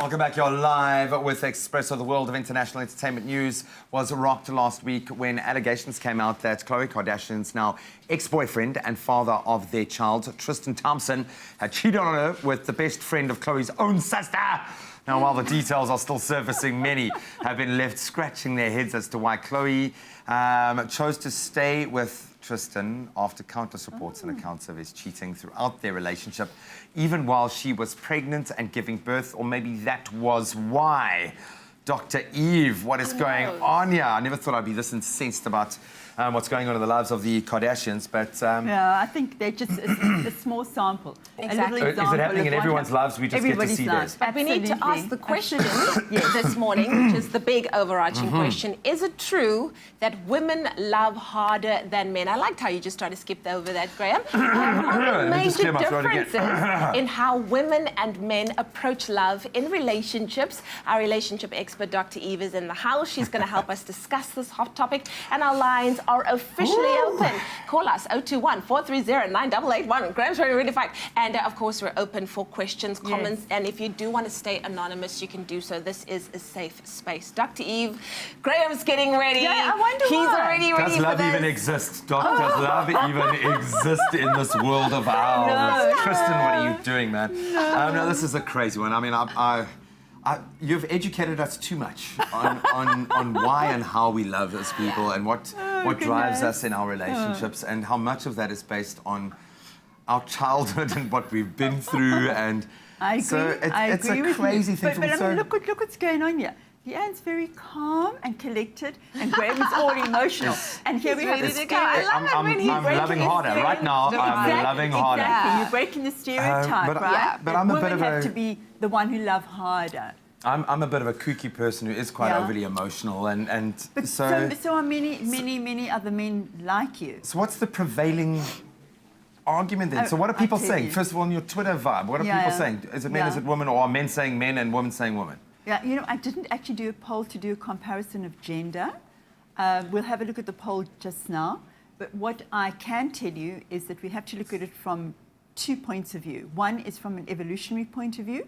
Welcome back. You're live with Expresso. The world of international entertainment news was rocked last week when allegations came out that Khloe Kardashian's now ex-boyfriend and father of their child, Tristan Thompson, had cheated on her with the best friend of Khloe's own sister. Now, while the details are still surfacing, many have been left scratching their heads as to why Khloe chose to stay with Tristan after countless reports and accounts of his cheating throughout their relationship, even while she was pregnant and giving birth, or maybe that was why. Dr. Eve, what is going on here? I never thought I'd be this incensed about what's going on in the lives of the Kardashians, but... Yeah, I think they're just a small sample. Exactly. Is it happening in everyone's lives? We just get to see this. But we need to ask the question this morning, which is the big overarching question. Is it true that women love harder than men? I liked how you just tried to skip over that, Graham. Are there major differences in how women and men approach love in relationships? Our relationship expert, Dr. Eve, is in the house. She's going to help us discuss this hot topic, and our lines are officially open. Call us 021-430-9881. Graham's ready to fight. And of course, we're open for questions, comments, and if you do want to stay anonymous, you can do so. This is a safe space. Dr. Eve, Graham's getting ready. Yeah, I wonder He's why. already ready Does for love this. even exist, Doc? Does love even exist in this world of ours? No. Tristan, what are you doing, man? No, this is a crazy one. I mean, you've educated us too much on why and how we love as people and what drives us in our relationships and how much of that is based on our childhood and what we've been through. And I agree. so it's agree a with crazy you. thing. But I mean, look what's going on here. Leanne's very calm and collected, and Graham is all emotional. And here we have the I'm loving harder right now. I'm loving harder. Exactly. You're breaking the stereotype, right? But I'm a bit of Women a... have to be the one who love harder. I'm a bit of a kooky person who is quite overly emotional, and But so are many other men like you. So what's the prevailing argument then? So what are people saying? First of all, on your Twitter vibe, what are people saying? Is it men, is it women, or are men saying men and women saying women? Yeah, you know, I didn't actually do a poll to do a comparison of gender. We'll have a look at the poll just now. But what I can tell you is that we have to look at it from 2 points of view. One is from an evolutionary point of view.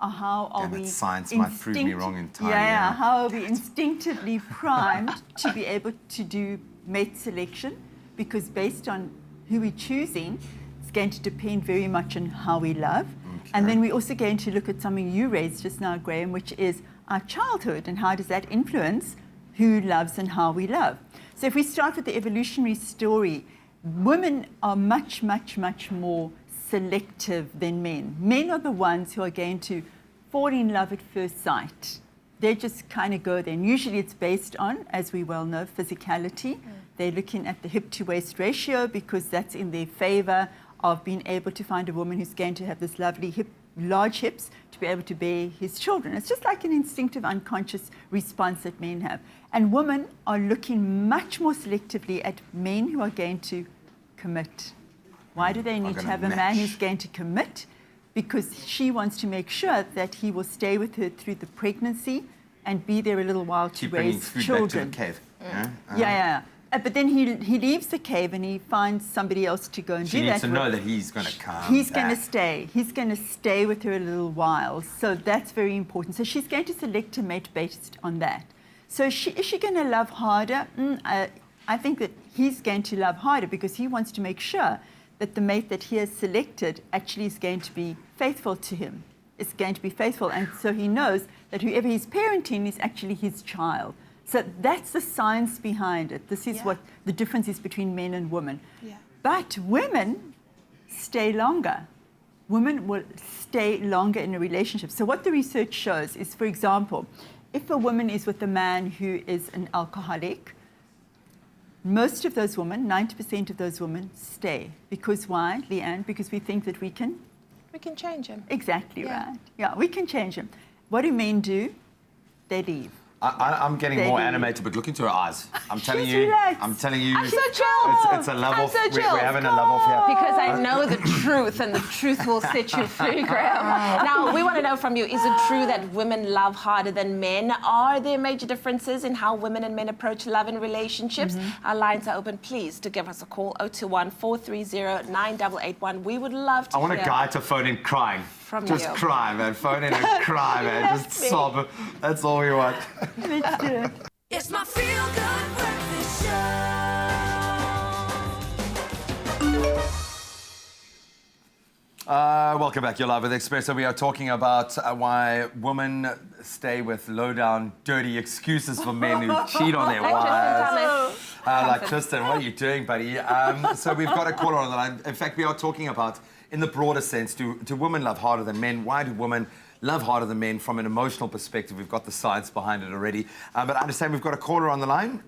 How are we science might prove me wrong entirely. Yeah, how are we instinctively primed to be able to do mate selection? Because based on who we're choosing, it's going to depend very much on how we love. Okay. And then we're also going to look at something you raised just now, Graham, which is our childhood and how does that influence who loves and how we love. So if we start with the evolutionary story, women are much more selective than men. Men are the ones who are going to fall in love at first sight. They just kind of go there. And usually it's based on, as we well know, physicality. They're looking at the hip-to-waist ratio because that's in their favor of being able to find a woman who's going to have this lovely large hips to be able to bear his children. It's just like an instinctive, unconscious response that men have. And women are looking much more selectively at men who are going to commit. Why do they need to have a man who's going to commit? Because she wants to make sure that he will stay with her through the pregnancy and be there a little while to raise children. Back to the cave. But then he leaves the cave and he finds somebody else to go and do that. She needs to know that he's going to come. He's going to stay. He's going to stay with her a little while. So that's very important. So she's going to select a mate based on that. So is she going to love harder? I think that he's going to love harder because he wants to make sure that the mate that he has selected actually is going to be faithful to him. It's going to be faithful. And so he knows that whoever he's parenting is actually his child. So that's the science behind it. This is what the difference is between men and women. Yeah. But women stay longer. Women will stay longer in a relationship. So what the research shows is, for example, if a woman is with a man who is an alcoholic, most of those women, 90% of those women, stay. Because why, Leanne? Because we think that we can... We can change him. Exactly right. Yeah, we can change him. What do men do? They leave. I'm getting more animated, but look into her eyes. I'm telling you. Relaxed. I'm telling you. I'm so chill. It's a love off. So We're having a love off here. Because I know the truth, and the truth will set you free, Graham. Now, we want to know from you, is it true that women love harder than men? Are there major differences in how women and men approach love in relationships? Our lines are open. Please, to give us a call, 021-430-9881. We would love to I want a guy to phone in crying. from Just you. cry, man. Phone in and cry, man. Just sob. That's all we want. Let's do it. It's my feel-good breakfast show. Welcome back. You're live with Expresso. We are talking about why women stay with low-down, dirty excuses for men who cheat on their wives. Like Tristan, what are you doing, buddy? So we've got a caller on the line. In fact, we are talking about, in the broader sense, do women love harder than men? Why do women love harder than men from an emotional perspective? We've got the science behind it already. But I understand we've got a caller on the line.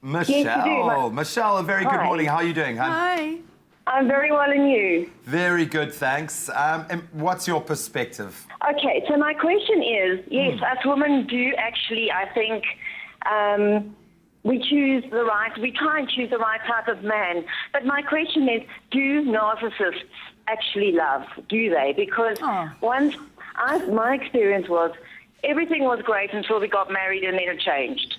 Michelle. Yes, you do. Michelle, a very good Hi. morning. How are you doing, hon? Hi. I'm very well, and you? Very good, thanks. And what's your perspective? Okay, so my question is, yes, us women do actually, I think, we try and choose the right type of man. But my question is, do narcissists actually love? Do they? Because my experience was, everything was great until we got married and then it changed.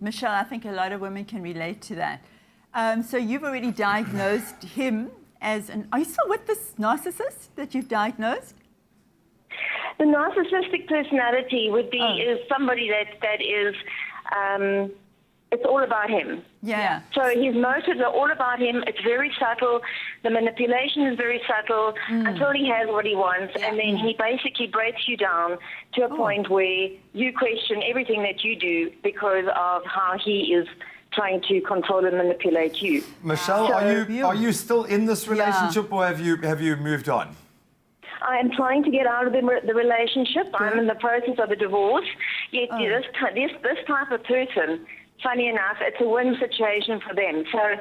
Michelle, I think a lot of women can relate to that. So you've already diagnosed him as are you still with this narcissist that you've diagnosed? The narcissistic personality would be is somebody that is, it's all about him. Yeah. So his motives are all about him. It's very subtle. The manipulation is very subtle until he has what he wants, and then he basically breaks you down to a point where you question everything that you do because of how he is trying to control and manipulate you. Michelle, are you still in this relationship, or have you moved on? I am trying to get out of the relationship. I'm in the process of a divorce. Yet this type of person, funny enough, it's a win situation for them. So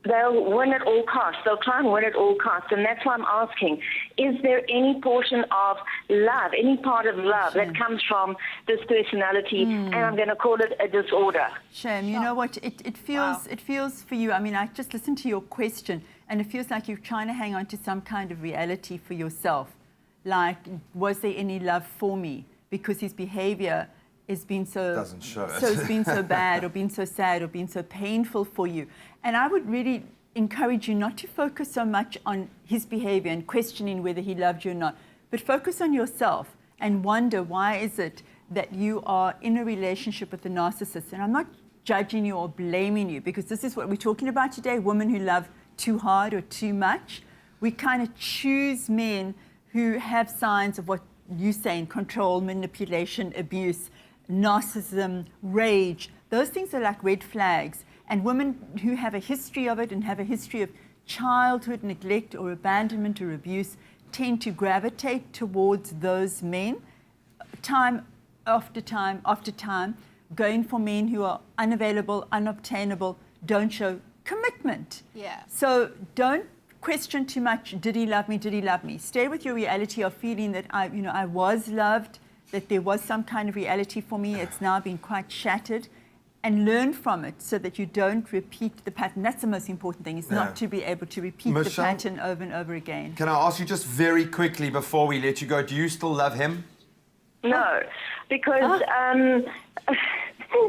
they'll win at all costs. They'll try and win at all costs. And that's why I'm asking, is there any portion of love, any part of love that comes from this personality, and I'm going to call it a disorder? Shame. You know what? It feels for you. I mean, I just listened to your question, and it feels like you're trying to hang on to some kind of reality for yourself. Like, was there any love for me? Because his behavior has been Doesn't show it. so it's been so bad, or been so sad, or been so painful for you. And I would really encourage you not to focus so much on his behavior and questioning whether he loved you or not, but focus on yourself and wonder, why is it that you are in a relationship with a narcissist? And I'm not judging you or blaming you, because this is what we're talking about today, women who love too hard or too much. We kind of choose men who have signs of what you're saying: control, manipulation, abuse, narcissism, rage. Those things are like red flags. And women who have a history of it and have a history of childhood neglect or abandonment or abuse tend to gravitate towards those men time after time after time, going for men who are unavailable, unobtainable, don't show commitment. Yeah. So don't question too much, did he love me, did he love me? Stay with your reality of feeling that I was loved, that there was some kind of reality for me. It's now been quite shattered, and learn from it so that you don't repeat the pattern. That's the most important thing, is not to be able to repeat the pattern over and over again. Can I ask you just very quickly before we let you go, do you still love him? No, because,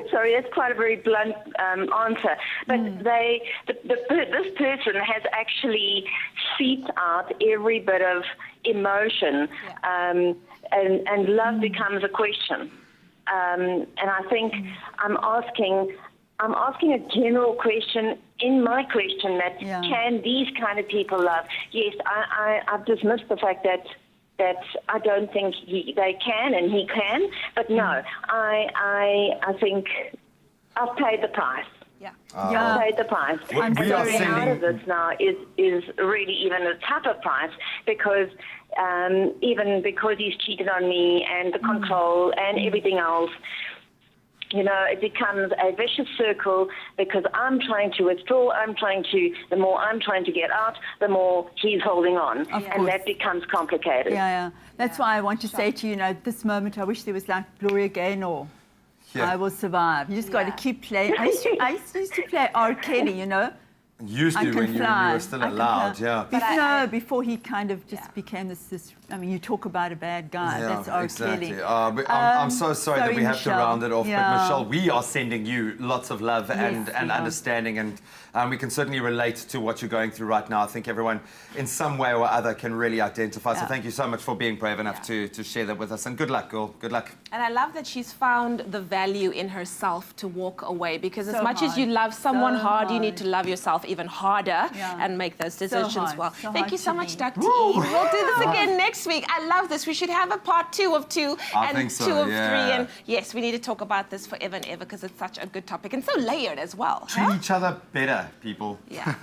sorry, that's quite a very blunt answer, but this person has actually seeped out every bit of emotion, and love becomes a question. And I think I'm asking a general question in my question, that can these kind of people love? Yes, I've dismissed the fact that I don't think they can, and he can, but no, I think I've paid the price. I've paid the price. I'm and getting out of this now is really even a tougher price, because even because he's cheated on me and the control and everything else, it becomes a vicious circle, because I'm trying to withdraw, the more I'm trying to get out, the more he's holding on. And that becomes complicated. Yeah. That's why I want to say to you, at this moment, I wish there was like Gloria Gaynor. I Will Survive. You just got to keep playing. I used to play R. Kelly, Used I to can when you fly. were still I can allowed, fly. yeah. Before he kind of just became this. I mean, you talk about a bad guy. Yeah, That's R. exactly. Kelly. I'm so sorry that we have to Michelle. round it off, but Yeah. Michelle, we are sending you lots of love and we are. understanding, and we can certainly relate to what you're going through right now. I think everyone, in some way or other, can really identify. So Yeah. thank you so much for being brave enough to share that with us, and good luck, girl. Good luck. And I love that she's found the value in herself to walk away, because as So much as you hard. love someone So hard, you need hard. to love yourself even harder Yeah. and make those decisions hard. well. So Thank hard you so to much, be. Dr. E. We'll do this again next week. I love this. We should have a part 2 of 2 I and think so, 2 of yeah. 3. And yes, we need to talk about this forever and ever because it's such a good topic and so layered as well. Treat each other better, people. Yeah.